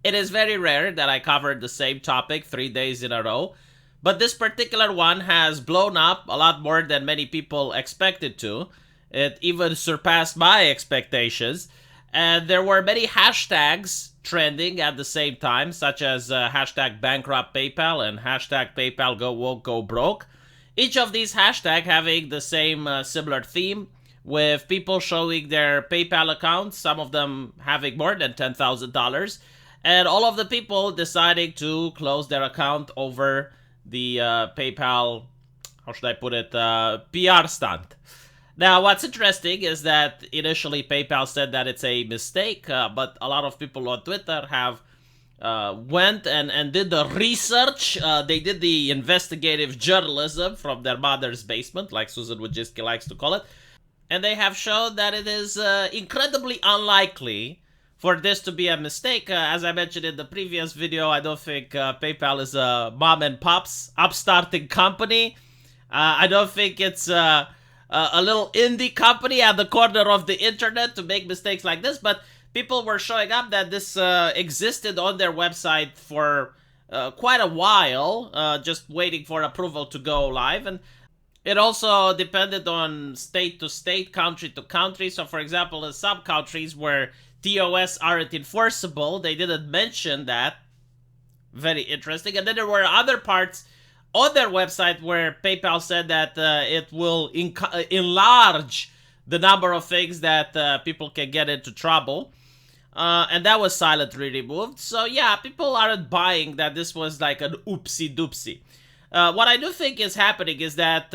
It is very rare that I covered the same topic 3 days in a row, but this particular one has blown up a lot more than many people expected to. It even surpassed my expectations, and there were many hashtags trending at the same time, such as hashtag bankrupt PayPal and hashtag PayPal go woke go broke. Each of these hashtags having the same similar theme, with people showing their PayPal accounts, some of them having more than $10,000, and all of the people deciding to close their account over the PayPal, how should I put it, PR stunt. Now, what's interesting is that initially PayPal said that it's a mistake, but a lot of people on Twitter have went and did the research. They did the investigative journalism from their mother's basement, like Susan Wojcicki likes to call it, and they have shown that it is incredibly unlikely for this to be a mistake. As I mentioned in the previous video, I don't think PayPal is a mom and pop's upstarting company. I don't think it's a little indie company at the corner of the internet to make mistakes like this, but people were showing up that this existed on their website for quite a while, just waiting for approval to go live. And it also depended on state to state, country to country. So, for example, in some countries where TOS aren't enforceable, they didn't mention that. Very interesting. And then there were other parts on their website where PayPal said that it will enlarge the number of things that people can get into trouble. And that was silently removed. So yeah, people aren't buying that this was like an oopsie doopsie. What I do think is happening is that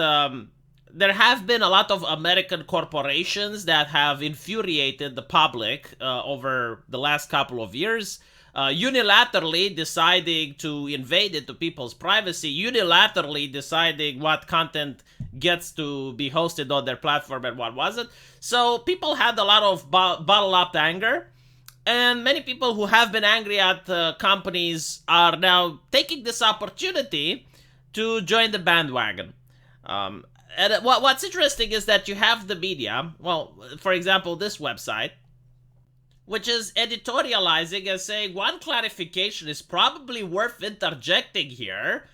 there have been a lot of American corporations that have infuriated the public over the last couple of years. Unilaterally deciding to invade into people's privacy, unilaterally deciding what content gets to be hosted on their platform and what wasn't. So people had a lot of bottle up anger, and many people who have been angry at companies are now taking this opportunity to join the bandwagon. And what's interesting is that you have the media, well, for example, this website, which is editorializing and saying one clarification is probably worth interjecting here,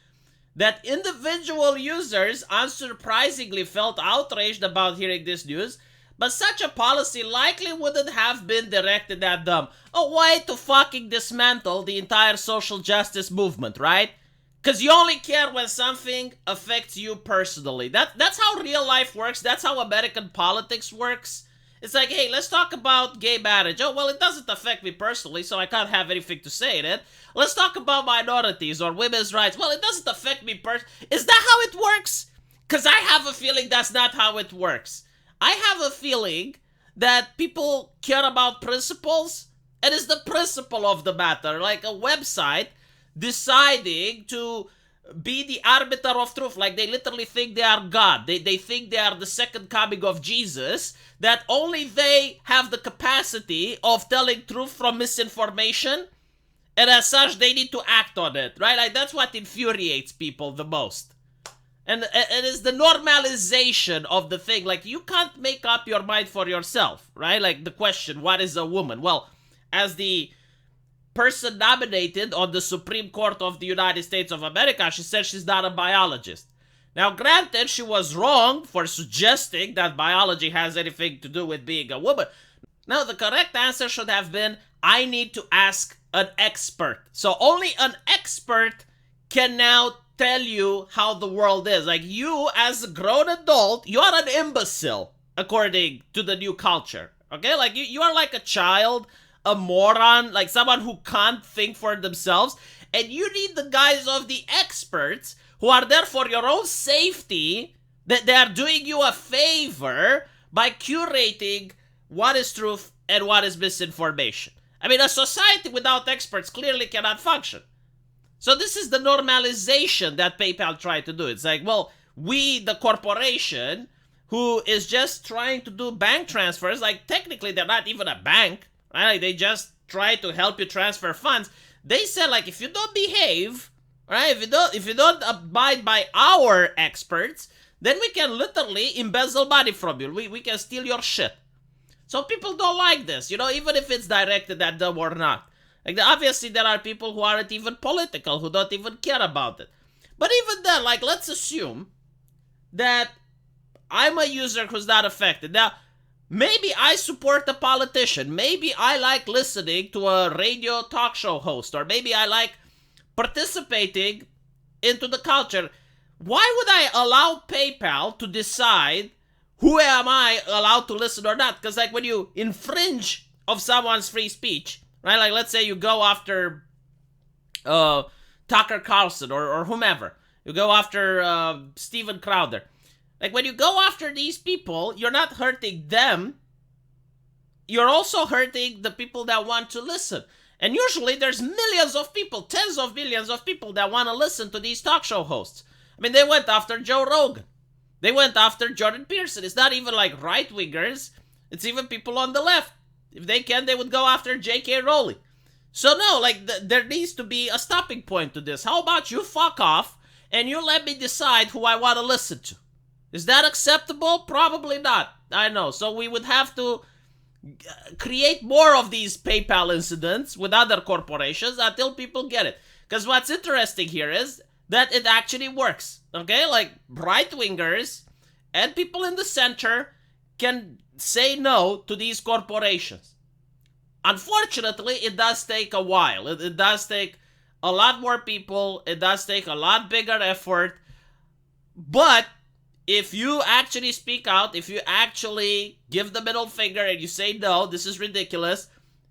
that individual users unsurprisingly felt outraged about hearing this news, but such a policy likely wouldn't have been directed at them. A way to fucking dismantle the entire social justice movement, right? Because you only care when something affects you personally. That's how real life works. That's how American politics works. It's like, hey, let's talk about gay marriage. Oh, well, it doesn't affect me personally, so I can't have anything to say in it. Let's talk about minorities or women's rights. Well, it doesn't affect me personally. Is that how it works? Because I have a feeling that's not how it works. I have a feeling that people care about principles, and it's the principle of the matter. Like a website deciding to be the arbiter of truth, like they literally think they are God. They think they are the second coming of Jesus, that only they have the capacity of telling truth from misinformation, and as such they need to act on it, right? Like that's what infuriates people the most. And it is the normalization of the thing. Like you can't make up your mind for yourself, right? Like the question, what is a woman? Well, as the person nominated on the Supreme Court of the United States of America, she said she's not a biologist. Now, granted, she was wrong for suggesting that biology has anything to do with being a woman. Now, the correct answer should have been, I need to ask an expert. So only an expert can now tell you how the world is. Like you, as a grown adult, you are an imbecile, according to the new culture. Okay? Like you are like a child, a moron, like someone who can't think for themselves, and you need the guise of the experts who are there for your own safety, that they are doing you a favor by curating what is truth and what is misinformation. I mean, a society without experts clearly cannot function. So this is the normalization that PayPal tried to do. It's like, well, we, the corporation, who is just trying to do bank transfers, like technically they're not even a bank, right? Like they just try to help you transfer funds. They said, like, if you don't behave, right? If you don't abide by our experts, then we can literally embezzle money from you. We can steal your shit. So people don't like this, you know, even if it's directed at them or not. Like, obviously, there are people who aren't even political, who don't even care about it. But even then, like, let's assume that I'm a user who's not affected. Now, maybe I support a politician. Maybe I like listening to a radio talk show host. Or maybe I like participating into the culture. Why would I allow PayPal to decide who am I allowed to listen or not? Because, like, when you infringe of someone's free speech, right? Like, let's say you go after Tucker Carlson or whomever. You go after Steven Crowder. Like, when you go after these people, you're not hurting them. You're also hurting the people that want to listen. And usually there's millions of people, tens of millions of people that want to listen to these talk show hosts. I mean, they went after Joe Rogan. They went after Jordan Peterson. It's not even like right-wingers. It's even people on the left. If they can, they would go after J.K. Rowling. So no, like, there needs to be a stopping point to this. How about you fuck off and you let me decide who I want to listen to? Is that acceptable? Probably not. I know. So we would have to create more of these PayPal incidents with other corporations until people get it. Because what's interesting here is that it actually works. Okay? Like, right-wingers and people in the center can say no to these corporations. Unfortunately, it does take a while. It does take a lot more people. It does take a lot bigger effort. But if you actually speak out, if you actually give the middle finger and you say, no, this is ridiculous,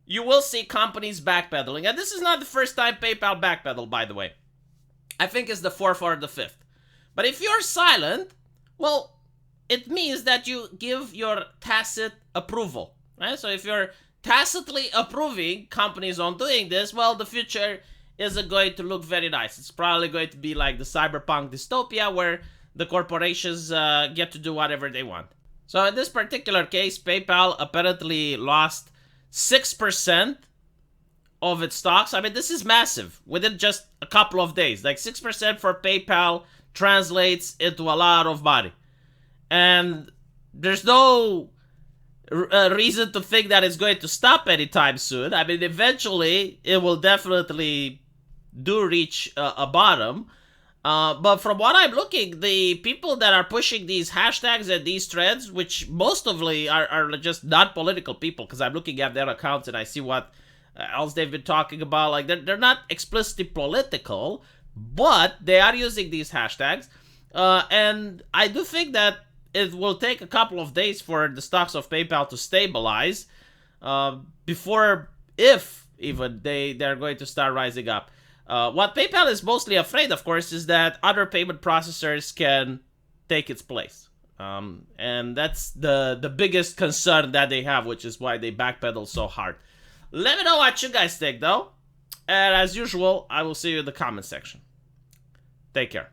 you will see companies backpedaling. And this is not the first time PayPal backpedaled, by the way. I think it's the fourth or the fifth. But if you're silent, well, it means that you give your tacit approval, right? So if you're tacitly approving companies on doing this, well, the future isn't going to look very nice. It's probably going to be like the cyberpunk dystopia where the corporations get to do whatever they want. So in this particular case, PayPal apparently lost 6% of its stocks. I mean, this is massive within just a couple of days. Like, 6% for PayPal translates into a lot of money. And there's no reason to think that it's going to stop anytime soon. I mean, eventually, it will definitely do reach a bottom. But from what I'm looking, the people that are pushing these hashtags and these threads, which mostly are just not political people, because I'm looking at their accounts and I see what else they've been talking about. Like, they're not explicitly political, but they are using these hashtags. And I do think that it will take a couple of days for the stocks of PayPal to stabilize before, if even, they're going to start rising up. What PayPal is mostly afraid, of course, is that other payment processors can take its place. And that's the biggest concern that they have, which is why they backpedal so hard. Let me know what you guys think, though. And as usual, I will see you in the comment section. Take care.